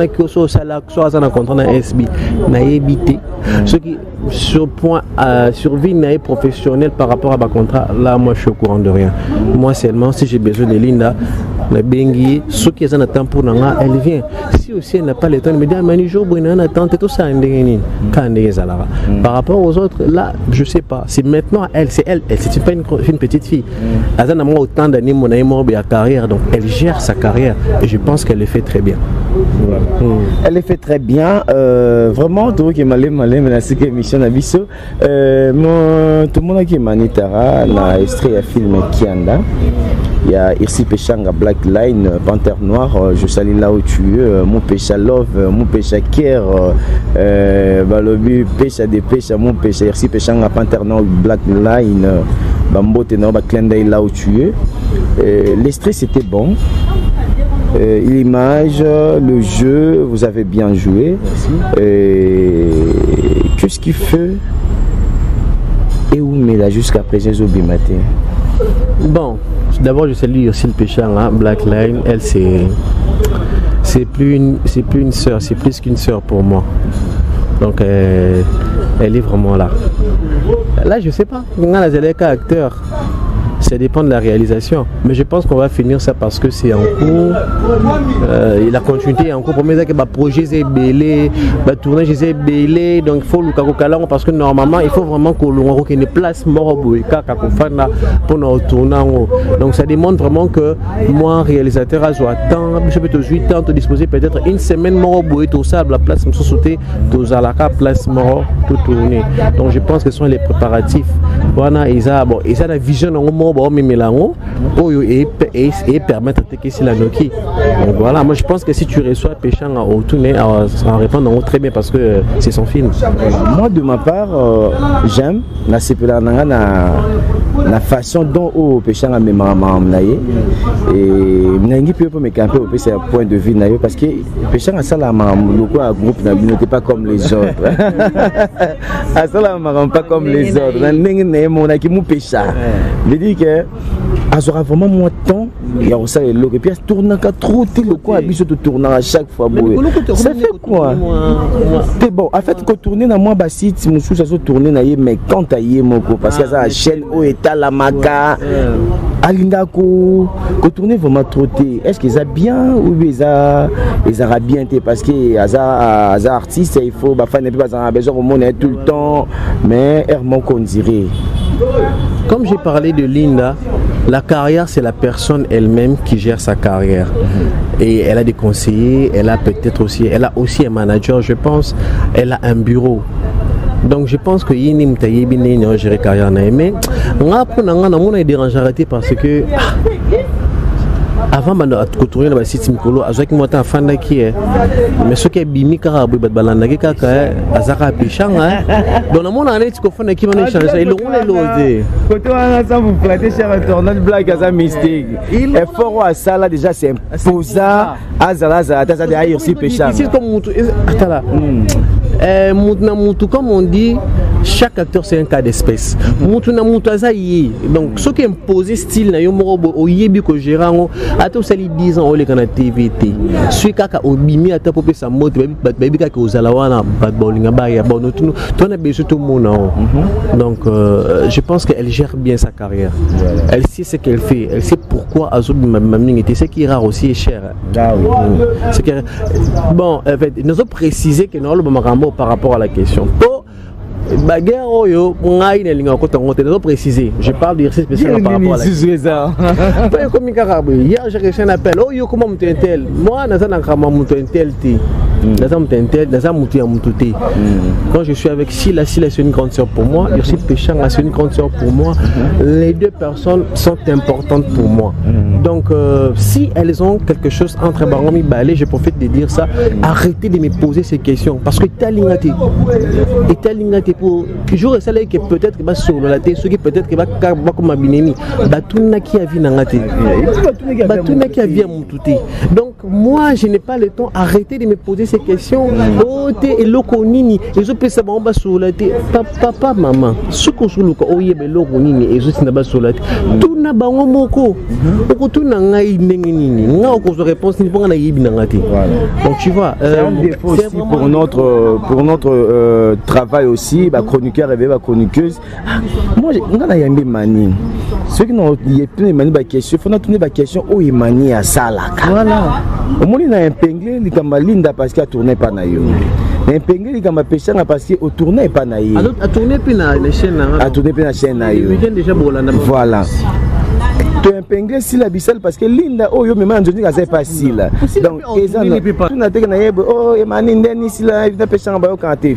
sur vie professionnelle par rapport à ma contrat, là moi je suis au courant de rien. Moi seulement si j'ai besoin de Linda, la bengi, ce qui est en attente pour Nanga, elle vient. Si aussi elle n'a pas le temps de me dire Manijo, on attend tout ça par rapport aux autres, là je sais pas. C'est maintenant elle, c'est pas une petite fille. Elle a autant d'années mon carrière, donc elle gère sa carrière et je pense qu'elle le fait très bien. Elle le fait très bien. Vraiment, tout le monde qui m'a mais c'est que mission à Bisso. Tout le monde qui m'a Nitara, na extrait à film Kianda. Il y a Irsi Pechanga Black Line, Panthère Noire, je salue là où tu es, mon pécha Love, mon pécha Care, Balobi, pécha des péchas, mon pécha Irsi Pechanga Panthère Noire Black Line, Bambo Tenor, Baklenda là où tu es. L'extrait c'était bon. L'image, le jeu, vous avez bien joué. Qu'est-ce qu'il fait? Et où met là jusqu'à présent Zobimaté? Bon, d'abord je salue aussi le pécheur, hein, Black Line. Elle c'est plus une sœur, c'est plus qu'une sœur pour moi. Donc elle est vraiment là. Là je sais pas, on a les acteurs. Ça dépend de la réalisation, mais je pense qu'on va finir ça parce que c'est en cours. La continuité est en cours. Pour mes projets est belé, tournage est belé, donc il faut le caler parce que normalement il faut vraiment qu'on ait une place mort pour nous tourner. Donc ça demande vraiment que moi réalisateur je peux te jouer tant te disposer peut-être une semaine mort tout ça la place me sauter tous à la place mort tout tourner. Donc je pense que ce sont les préparatifs. Voilà, ils ont la vision et permettre de se la noki. Donc voilà, moi je pense que si tu reçois Péchang au tourner, ça va répondre très bien parce que c'est son film. Moi de ma part, j'aime la façon dont au Péchang a mes et Nangi peut me camper au c'est un point de vue parce que Péchang a ça la groupe n'était pas comme les autres. À ça la pas comme les autres. Mon qui mon Péchang. Je dis que il aura vraiment moins de temps. Il y a aussi le et puis tourne trop le quoi habitué de tourner à chaque fois. Ça fait quoi? C'est bon. En fait, quand tourner dans moi basit, mon sous ça tourner na mais quand tailler mon co parce que ça la chaîne au état la maca alingako quand tourner vraiment trop. Est-ce qu'ils a bien ou ils a bien parce que as artiste il faut ba fan ne pas en besoin au monde tout le temps mais hermon qu'on dirait. Comme j'ai parlé de Linda, la carrière c'est la personne elle-même qui gère sa carrière et elle a des conseillers, elle a aussi un manager je pense, elle a un bureau. Donc je pense que Yini Mtayebi n'a géré carrière mais on a dérange arrêté parce que avant de tourner dans le site Mikolo, à ce qui m'a fait qui est, mais ce qui est bimi carabou, balanda qui kaka, azaka pichanga, dans le monde en est qu'on fait qui m'a échangé, ils l'ont l'osé. Quand on a ça, vous flattez cher internaute, blague à ça mystique. Et fort à ça là déjà c'est imposant, azala, t'as des aïeux si péchant. C'est comme Moutou, attends là, Moutou comme on dit. Chaque acteur c'est un cas d'espèce. Moutou na Moutou azayi. Donc ce qui est imposé style na yomoro o yebi ko gérant a tout ça 10 ans au le kana TVT. Celui kaka obimi ata popé sa moto baby kaka ozala wana bad bowling ba ya bon tout on a besoin tout le monde. Donc je pense qu'elle gère bien sa carrière. Elle sait ce qu'elle fait, elle sait pourquoi Azoub Maming était ce qui est rare aussi est cher. C'est que bon en fait nous avons précisé que nous le par rapport à la question. Baguerre oyo ngai na linga ko tango te préciser je parle d'exercice spécial par rapport à la pas comme Carabou hier j'ai reçu un appel oyo comment monter tel moi na ça na kama monter tel ti na ça monter tel na ça monter à monter quand je suis avec Sila c'est une grande sœur pour moi Ursi Péchanga c'est une grande sœur pour moi les deux personnes sont importantes pour moi donc si elles ont quelque chose entre Baromi Balé je profite de dire ça arrêtez de me poser ces questions parce que talingati pour toujours ça que peut-être que va sur la tête ceux qui peut-être que va comme binemi batuna qui a vu nangati batuna qui a vu mutouté donc moi je n'ai pas le temps arrêtez de me poser ces questions oh té et loko nini et je peux savoir ba sur la tête papa maman ce que sur loko oyebe loko nini et je na ba sur la tête tout na bango moko oko tout na ngai ndenge nini nga oko réponse ni ponga na yibi nangati donc tu vois c'est pour notre travail aussi ba chroniqueur et ba chroniqueuse moi on a yambi mani ceux qui n'ont pas mani ba question faut tourner ba question o imani à salaka voilà au moins il a un penglé li kama linda parce qu'il a tourné pas na yo un penglé li kama pêchanga parce qu'il au tourné pas na yo a tourné puis na chaîne na a tourné puis na chaîne na yo déjà bolanda voilà un penglé si la bisselle parce que linda oh yo même Anthony c'est pas si là donc tout na teke na yebo oh emani ndeni si la na pêchanga ba yo kanté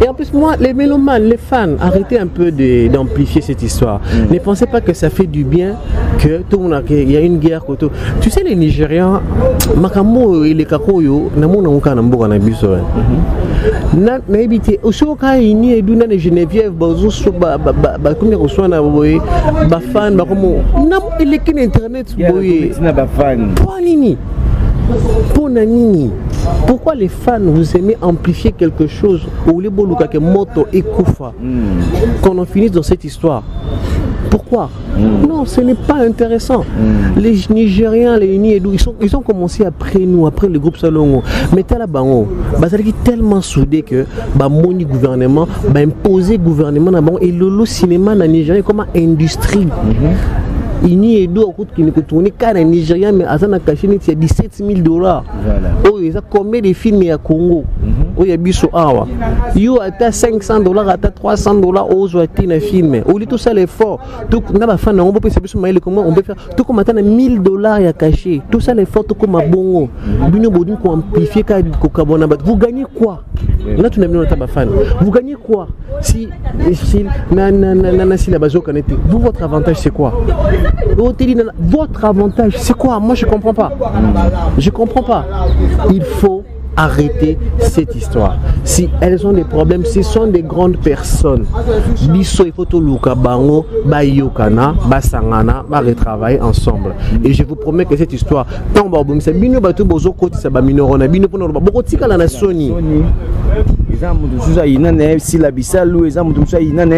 et en plus moi les mélomanes les fans arrêtez un peu d'amplifier cette histoire ne pensez pas que ça fait du bien que tout le monde il y a une guerre koto tu sais les Nigérians makambo et les kakoyo na mona muka na mboka na biso na habité au soka ini eduna na Geneviève bazo so ba comme reçoit na boye ba fan ba comme na elekine internet boye na ba fan pour Nini. Pourquoi les fans vous aimez amplifier quelque chose ou les boluka que moto et koufa qu'on en finisse dans cette histoire? Pourquoi? Non, ce n'est pas intéressant. Les Nigériens, les Niédou, ils ont commencé après nous, après le groupe Salongo. Mais Talabango, c'est tellement soudé que moni gouvernement, imposer gouvernement et le cinéma na Nigeria comme industrie. Ini Edo au qui ne peut tourner qu'un Nigérien mais Azana Kachini c'est $17 000. Oh ils ont combien de films à Congo? Oh il y a biso awa. Yo à $500 à $300 aux jouati na film. Oh tout ça l'effort. Tout n'a pas fait on peut faire biso comment on peut faire tout comme attendre $1000 à cacher. Tout ça l'effort tout comme à bongo. Bino bodin ko amplifier ka kabona bat. Vous gagnez quoi? Là tu n'as pas fan. Vous gagnez quoi? Si si la bazo kanete. Vous votre avantage c'est quoi? Votre avantage, c'est quoi? Moi, je comprends pas. Je comprends pas. Il faut arrêter cette histoire. Si elles ont des problèmes, ce sont des grandes personnes. Biso, il faut tout luka bango, ba yokana, ba sangana, ba retravailler ensemble. Et je vous promets que cette histoire, tant barbum, c'est bino batu bozo koti sa ba minorona, bino pono ba boko tika la Sony. Si la bissalou, il a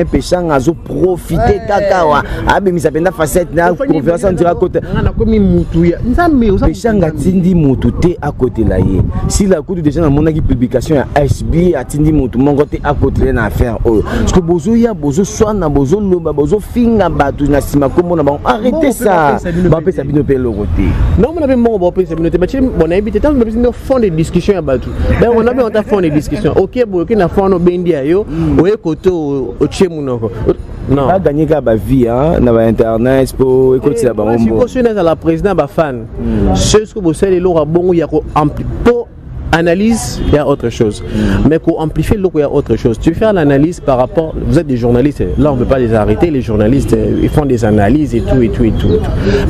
péchant à profiter kakawa. Abe mi sapenda facette na confiance en dira côté. Péchant a tindi moutouté à côté là. Si la cour déjà dans mon publication à SB a tindi moutou mon côté à côté na affaire. Parce que bozo ya bozo soana bozo loba bozo finga batu na sima comme on a arrêtez ça. Ba pe sabino pe le côté. Non on avait mon ba pe sabino te bati bon habité tant on fond de discussion à batu. Ben on avait on fond de discussion. OK qui n'a pas bendi ayo oye koto ochemunoko non pas gagner ka ba vie hein na ba internet pour écouter la ba je suis à la président ba fan ce que vous savez lo bongo ya ko ampli po analyse, il y a autre chose. Mais pour amplifier l'eau, il y a autre chose. Tu fais l'analyse par rapport, vous êtes des journalistes, là on ne veut pas les arrêter, les journalistes, ils font des analyses et tout.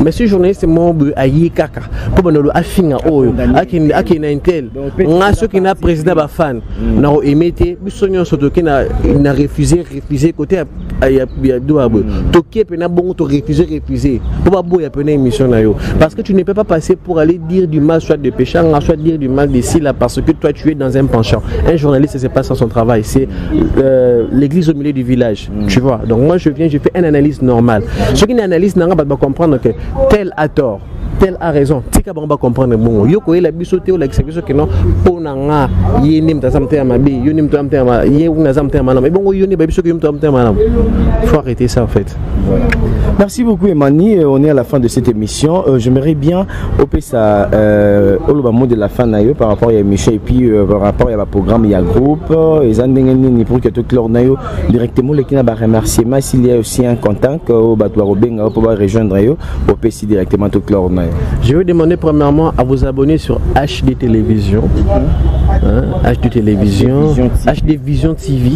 Mais ce journaliste, c'est mon but, aïe kaka, pour nous affinga oh, akina intel, on a ceux qui n'a président ba fan, n'a émetté, bisogno surtout qui n'a refusé côté ya douabo, toqué pena bon to refuser, pour pas boire pena émission na yo, parce que tu ne peux pas passer pour aller dire du mal soit de péchant, soit dire du mal d'ici là, parce que toi tu es dans un penchant. Un journaliste c'est pas ça son travail, c'est l'église au milieu du village, tu vois. Donc moi je viens, je fais une analyse normale. Ceux qui n'analysent n'ont pas comprendre que tel a tort, tel a raison. Tu sais qu'on va comprendre bon. Yo ko la bisoté ou la exécution que non ponanga yenim tazamte amabi, yonim tamte ama, yeuna zamte ama. Mais bon yoni ba bisoté yom tamte ama. Il faut arrêter ça en fait. Voilà. Merci beaucoup Emani, on est à la fin de cette émission. J'aimerais bien opérer ça au moment de la fin par rapport à l'émission et puis par rapport à programme il y a groupe et zandengeni pour que tout clair nayo directement les qui n'a pas remerciement s'il y a aussi un contact au batouaro benga pour rejoindre yo opérer directement tout clair nayo. Je vais demander premièrement à vous abonner sur HD Télévision. HD Télévision, HD Vision TV.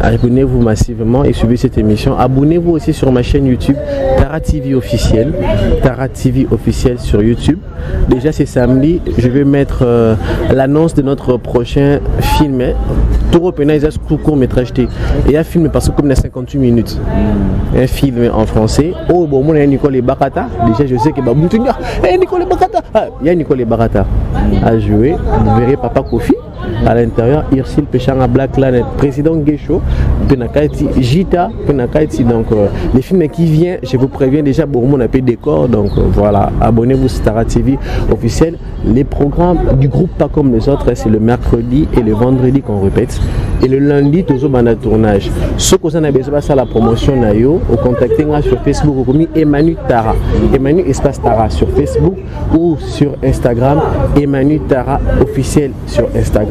Abonnez-vous massivement et suivez cette émission. Abonnez-vous aussi sur ma chaîne YouTube Tara TV officiel. Tara TV officiel sur YouTube. Déjà c'est samedi, je vais mettre l'annonce de notre prochain film. Tout reprenez un court métrage. Et un film parce que comme il y a 58 minutes. Un film en français. Oh bon, moi il y a Nicolas Bakata. Déjà je sais que Nicolas Bakata. Il y a Nicolas Bakata à jouer. Vous verrez Papa Kofi. À l'intérieur, Irsil Pechanga Black Planet, président Gesho, Penakaiti, Jita, Penakaiti. Donc, les films qui viennent, je vous préviens déjà, bon, on a payé décor. Donc, voilà, abonnez-vous sur Tara TV officiel. Les programmes du groupe Pas comme les autres, c'est le mercredi et le vendredi qu'on répète. Et le lundi, toujours dans le tournage. Ce que vous avez besoin de la promotion, vous contactez sur Facebook, vous commis Emmanuel Tara. Emmanuel Espace Tara sur Facebook ou sur Instagram. Emmanuel Tara officiel sur Instagram.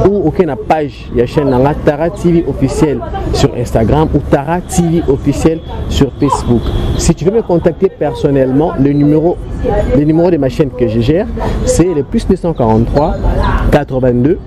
Ou aucune page, il y a chaîne Tara TV officiel sur Instagram ou Tara TV officiel sur Facebook. Si tu veux me contacter personnellement, le numéro de ma chaîne que je gère, c'est le plus 243 82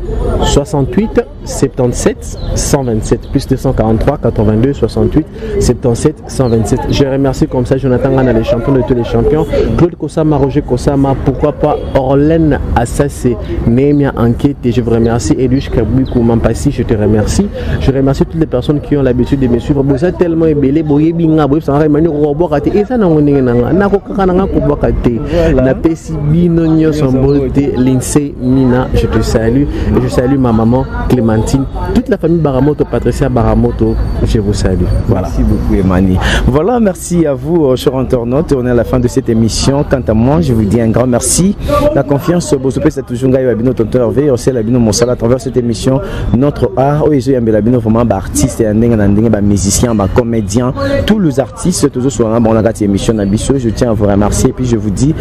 68 77 127 plus 243 82 68 77 127. Je remercie comme ça Jonathan Gana, les champions de tous les champions, Claude Kosama, Roger Kosama, pourquoi pas Orlène Assassé, Némia Enquête, et je vous remercie Edush Kabuikou Mampassi, je te remercie. Je remercie toutes les personnes qui ont l'habitude de me suivre. Vous êtes tellement ébélé, boyé binga, boyé ça va manu robot raté et ça n'a on n'est na ko kananga ko bokaté. Na pesi binonyo son beauté Lindsay Mina, je te salue et je salue ma maman Clémentine, toute la famille Baramoto, Patricia Baramoto, je vous salue. Voilà. Merci beaucoup Emani. Voilà, merci à vous chers internautes, on est à la fin de cette émission. Quant à moi, je vous dis un grand merci. La confiance Bosopé c'est toujours gaï Babino Tonton Hervé, aussi la Bino Monsala à travers cette émission. Notre art, oui, je suis Bino vraiment artiste et un musicien, comédien, tous les artistes toujours sur un bon émission Nabiso. Je tiens à vous remercier et puis je vous dis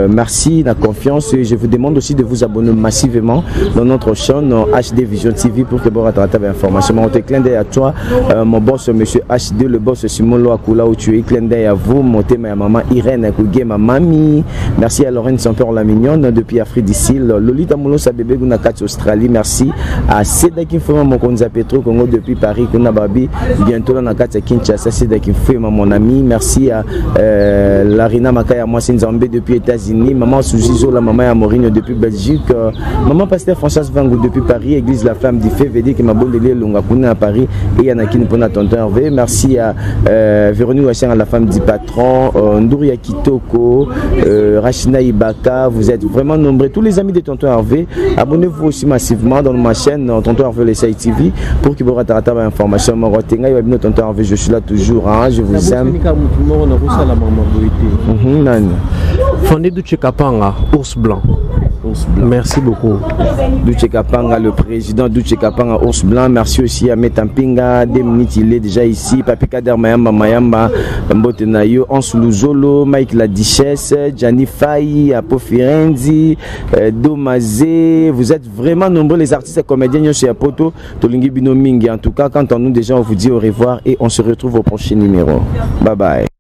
merci, la confiance, et je vous demande aussi de vous abonner massivement dans notre chaîne HD Vision TV pour que vous rattrapiez l'information. On te clin d'œil à toi, mon boss monsieur HD, le boss Simon Loakula où tu es, clin d'œil à vous, mon thème à maman Irène Kougé, ma mamie. Merci à Lorraine Sampeur la mignonne depuis Afrique d'ici, Lolita Moulo Sabébé Gunakat Australie. Merci à Sedakin Fema Mokonza Petro Congo depuis Paris, Kunababi, bientôt dans Nakata Kinshasa, Sedakin Fema mon ami. Merci à Larina Makaya Moissin Zambé depuis États-Unis, maman Soujizo, la maman Amorine depuis Belgique, maman Pasteur Françoise Vangou depuis Paris, Église La Flamme du Févédé qui m'a bolé Longakuna à Paris et Yanakin Pona Tonton Hervé. Merci à Véronique Wachan, à la femme du patron, Ndouria Kitoko, Rachina Ibaka, vous êtes vraiment nombreux, tous les amis de Tonton Hervé. Abonnez-vous aussi massivement dans ma chaîne Tonton Hervé les Saï TV pour que vous rattrapez l'information. Tonton Hervé, je suis là toujours, hein, je vous aime. Fondé Douche Kapanga, Ours Blanc. Merci beaucoup. Douche Kapanga, le président Douche Kapanga, Ours Blanc. Merci aussi à Metampinga, 2 minutes, il est déjà ici. Papi Kader Mayamba Mayamba, Mbotenayo, Ansoulou Zolo, Mike La Duchesse, Gianni Faye, Apo Firenzi, Domazé. Vous êtes vraiment nombreux les artistes et comédiens chez Apoto, Tolingi Bino Mingi. En tout cas, quant à nous déjà, on vous dit au revoir et on se retrouve au prochain numéro. Bye bye.